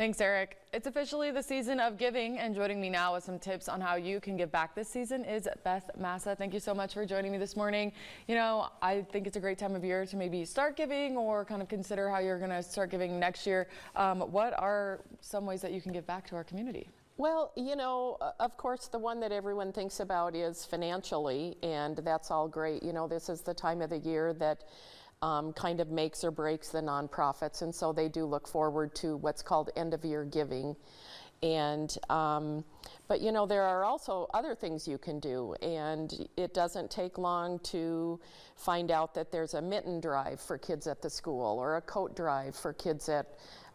Thanks, Eric. It's officially the season of giving, and joining me now with some tips on how you can give back this season is Beth Massa. Thank you so much for joining me this morning. You know, I think it's a great time of year to maybe start giving or kind of consider how you're going to start giving next year. What are some ways that you can give back to our community? Well, you know, of course, the one that everyone thinks about is financially, and that's all great. You know, this is the time of the year that kind of makes or breaks the nonprofits, and so they do look forward to what's called end-of-year giving. And but you know, there are also other things you can do, and it doesn't take long to find out that there's a mitten drive for kids at the school, or a coat drive for kids at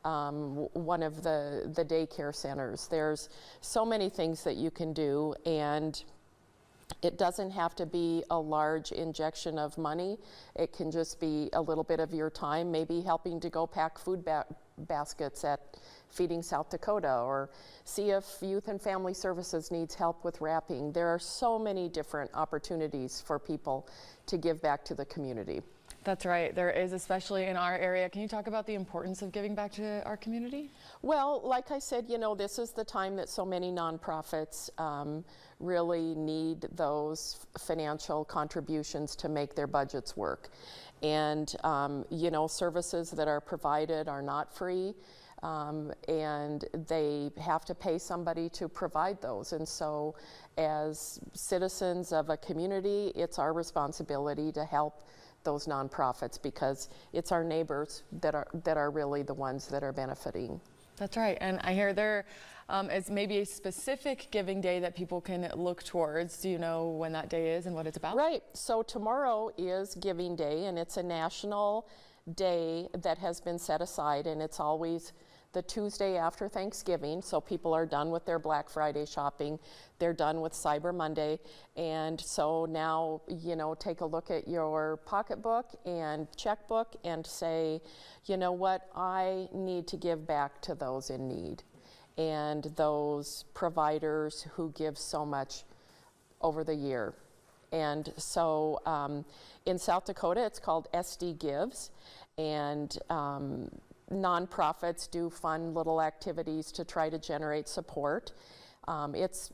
one of the daycare centers. There's so many things that you can do, and it doesn't have to be a large injection of money. It can just be a little bit of your time, maybe helping to go pack food baskets at Feeding South Dakota, or see if Youth and Family Services needs help with wrapping. There are so many different opportunities for people to give back to the community. That's right. There is, especially in our area. Can you talk about the importance of giving back to our community? Well, like I said, you know, this is the time that so many nonprofits really need those financial contributions to make their budgets work. And, you know, services that are provided are not free. And they have to pay somebody to provide those. And so as citizens of a community, it's our responsibility to help those nonprofits, because it's our neighbors that are really the ones that are benefiting. That's right. And I hear there is maybe a specific giving day that people can look towards. Do you know when that day is and what it's about? Right. So tomorrow is Giving Day, and it's a national day that has been set aside, and it's always the Tuesday after Thanksgiving, so people are done with their Black Friday shopping, they're done with Cyber Monday, and so now, you know, take a look at your pocketbook and checkbook and say, you know what, I need to give back to those in need, and those providers who give so much over the year. And so in South Dakota, it's called SD Gives, and nonprofits do fun little activities to try to generate support. It's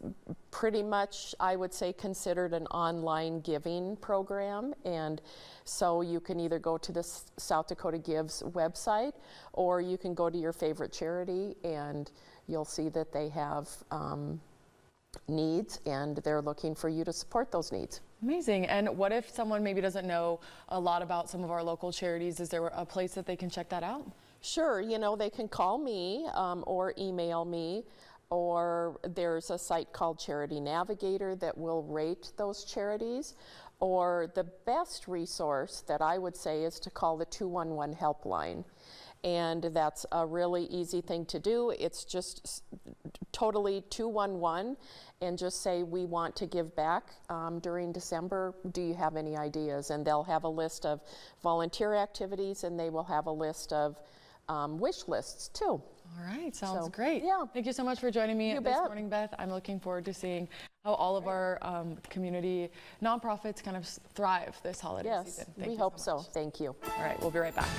pretty much, I would say, considered an online giving program, and so you can either go to the South Dakota Gives website, or you can go to your favorite charity, and you'll see that they have needs, and they're looking for you to support those needs. Amazing. And what if someone maybe doesn't know a lot about some of our local charities? Is there a place that they can check that out? Sure, you know, they can call me or email me, or there's a site called Charity Navigator that will rate those charities, or the best resource that I would say is to call the 211 helpline. And that's a really easy thing to do. It's just totally 211, and just say, we want to give back during December. Do you have any ideas? And they'll have a list of volunteer activities, and they will have a list of wish lists too. All right, sounds great. Yeah. Thank you so much for joining me this morning, Beth. I'm looking forward to seeing how all of our community nonprofits kind of thrive this holiday season. Yes, we hope so. Thank you. All right, we'll be right back.